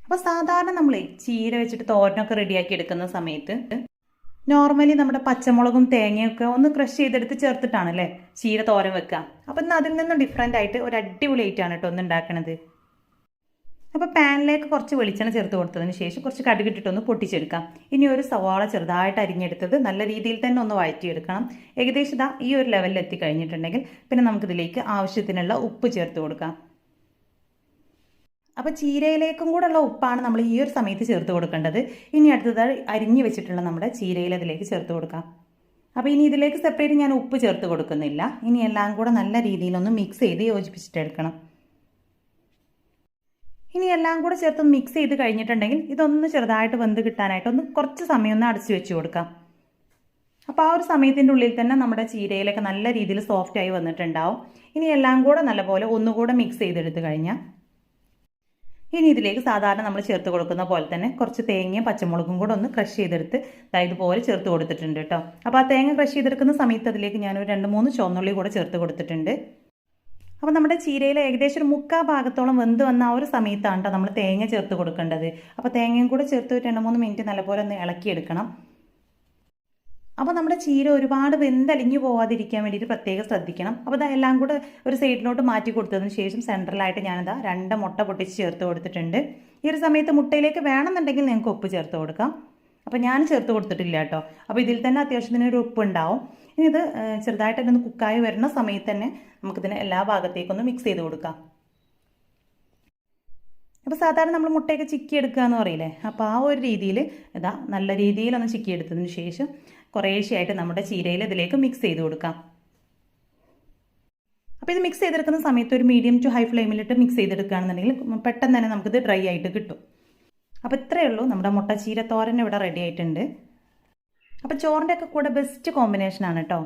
അപ്പോൾ സാധാരണ നമ്മൾ ചീര വെച്ചിട്ട് തോരനൊക്കെ റെഡിയാക്കി എടുക്കുന്ന സമയത്ത് നോർമലി നമ്മുടെ പച്ചമുളകും തേങ്ങയൊക്കെ ഒന്ന് ക്രഷ് ചെയ്തെടുത്ത് ചേർത്തിട്ടാണ് അല്ലേ ചീര തോരൻ വെക്കുക. അപ്പം ഇന്ന് അതിൽ നിന്നും ഡിഫറെൻ്റ് ആയിട്ട് ഒരു അടിപൊളി ആയിട്ടാണ് കേട്ടോ ഒന്ന് ഉണ്ടാക്കണത്. അപ്പോൾ പാനിലേക്ക് കുറച്ച് വെളിച്ചെണ്ണ ചേർത്ത് കൊടുത്തതിന് ശേഷം കുറച്ച് കടുകിട്ടിട്ടൊന്ന് പൊട്ടിച്ചെടുക്കാം. ഇനി ഒരു സവാള ചെറുതായിട്ട് അരിഞ്ഞെടുത്തത് നല്ല രീതിയിൽ തന്നെ ഒന്ന് വഴറ്റിയെടുക്കണം. ഏകദേശം ഈ ഒരു ലെവലിൽ എത്തിക്കഴിഞ്ഞിട്ടുണ്ടെങ്കിൽ പിന്നെ നമുക്കിതിലേക്ക് ആവശ്യത്തിനുള്ള ഉപ്പ് ചേർത്ത് കൊടുക്കാം. അപ്പോൾ ചീരയിലേക്കും കൂടെ ഉള്ള ഉപ്പാണ് നമ്മൾ ഈ ഒരു സമയത്ത് ചേർത്ത് കൊടുക്കേണ്ടത്. ഇനി അടുത്തത് അരിഞ്ഞു വെച്ചിട്ടുള്ള നമ്മുടെ ചീരയിൽ അതിലേക്ക് ചേർത്ത് കൊടുക്കാം. അപ്പോൾ ഇനി ഇതിലേക്ക് സെപ്പറേറ്റ് ഞാൻ ഉപ്പ് ചേർത്ത് കൊടുക്കുന്നില്ല. ഇനി എല്ലാം കൂടെ നല്ല രീതിയിലൊന്ന് മിക്സ് ചെയ്ത് യോജിപ്പിച്ചിട്ടെടുക്കണം. ഇനി എല്ലാം കൂടെ ചേർത്ത് മിക്സ് ചെയ്ത് കഴിഞ്ഞിട്ടുണ്ടെങ്കിൽ ഇതൊന്ന് ചെറുതായിട്ട് വെന്ത് കിട്ടാനായിട്ട് കുറച്ച് സമയം ഒന്ന് അടച്ചു വെച്ച് കൊടുക്കാം. അപ്പോൾ ആ ഒരു സമയത്തിൻ്റെ ഉള്ളിൽ തന്നെ നമ്മുടെ ചീരയിലൊക്കെ നല്ല രീതിയിൽ സോഫ്റ്റ് ആയി വന്നിട്ടുണ്ടാവും. ഇനി എല്ലാം കൂടെ നല്ലപോലെ ഒന്നുകൂടെ മിക്സ് ചെയ്തെടുത്ത് കഴിഞ്ഞാൽ ഇനി ഇതിലേക്ക് സാധാരണ നമ്മൾ ചേർത്ത് കൊടുക്കുന്ന പോലെ തന്നെ കുറച്ച് തേങ്ങയും പച്ചമുളകും കൂടെ ഒന്ന് ക്രഷ് ചെയ്തെടുത്ത് ഇതുപോലെ ചേർത്ത് കൊടുത്തിട്ടുണ്ട് കേട്ടോ. അപ്പോൾ ആ തേങ്ങ ക്രഷ് ചെയ്തെടുക്കുന്ന സമയത്ത് അതിലേക്ക് ഞാനൊരു 2-3 ചുവന്നുള്ളി കൂടെ ചേർത്ത് കൊടുത്തിട്ടുണ്ട്. അപ്പോൾ നമ്മുടെ ചീരയിൽ ഏകദേശം ഒരു 3/4 ഭാഗത്തോളം വെന്ത് വന്ന ആ ഒരു സമയത്താണ് കേട്ടോ നമ്മൾ തേങ്ങ ചേർത്ത് കൊടുക്കേണ്ടത്. അപ്പോൾ തേങ്ങയും കൂടെ ചേർത്ത് 2-3 മിനിറ്റ് നല്ലപോലെ ഒന്ന് ഇളക്കിയെടുക്കണം. അപ്പോൾ നമ്മുടെ ചീര ഒരുപാട് വെന്തലിഞ്ഞു പോവാതിരിക്കാൻ വേണ്ടിയിട്ട് പ്രത്യേകം ശ്രദ്ധിക്കണം. അപ്പോൾ എല്ലാം കൂടെ ഒരു സൈഡിലോട്ട് മാറ്റി കൊടുത്തതിന് ശേഷം സെൻറ്ററിലായിട്ട് ഞാനിതാ 2 മുട്ട പൊട്ടിച്ച് ചേർത്ത് കൊടുത്തിട്ടുണ്ട്. ഈ ഒരു സമയത്ത് മുട്ടയിലേക്ക് വേണമെന്നുണ്ടെങ്കിൽ നിങ്ങൾക്ക് ഉപ്പ് ചേർത്ത് കൊടുക്കാം. അപ്പോൾ ഞാൻ ചേർത്ത് കൊടുത്തിട്ടില്ല കേട്ടോ. അപ്പോൾ ഇതിൽ തന്നെ അത്യാവശ്യത്തിന് ഒരു ഉപ്പ് ഉണ്ടാവും. ഇനി ഇത് ചെറുതായിട്ടൊന്ന് കുക്കായി വരുന്ന സമയത്ത് തന്നെ നമുക്കിതിനെ എല്ലാ ഭാഗത്തേക്കൊന്ന് മിക്സ് ചെയ്ത് കൊടുക്കാം. അപ്പോൾ സാധാരണ നമ്മൾ മുട്ടയൊക്കെ ചിക്കി എടുക്കുക എന്ന് പറയില്ലേ, അപ്പോൾ ആ ഒരു രീതിയിൽ നല്ല രീതിയിലൊന്ന് ചിക്കി എടുത്തതിന് ശേഷം കുറേശ്ശെയായിട്ട് നമ്മുടെ ചീരയിൽ ഇതിലേക്ക് മിക്സ് ചെയ്ത് കൊടുക്കാം. അപ്പോൾ ഇത് മിക്സ് ചെയ്തെടുക്കുന്ന സമയത്ത് ഒരു മീഡിയം ടു ഹൈ ഫ്ലെയിമിലിട്ട് മിക്സ് ചെയ്തെടുക്കുകയാണെന്നുണ്ടെങ്കിൽ പെട്ടെന്ന് തന്നെ നമുക്കിത് ഡ്രൈ ആയിട്ട് കിട്ടും. അപ്പോൾ ഇത്രയേ ഉള്ളൂ, നമ്മുടെ മുട്ട ചീര തോരൻ ഇവിടെ റെഡി ആയിട്ടുണ്ട്. അപ്പോൾ ചോറിൻ്റെ ഒക്കെ കൂടെ ബെസ്റ്റ് കോമ്പിനേഷനാണ് കേട്ടോ.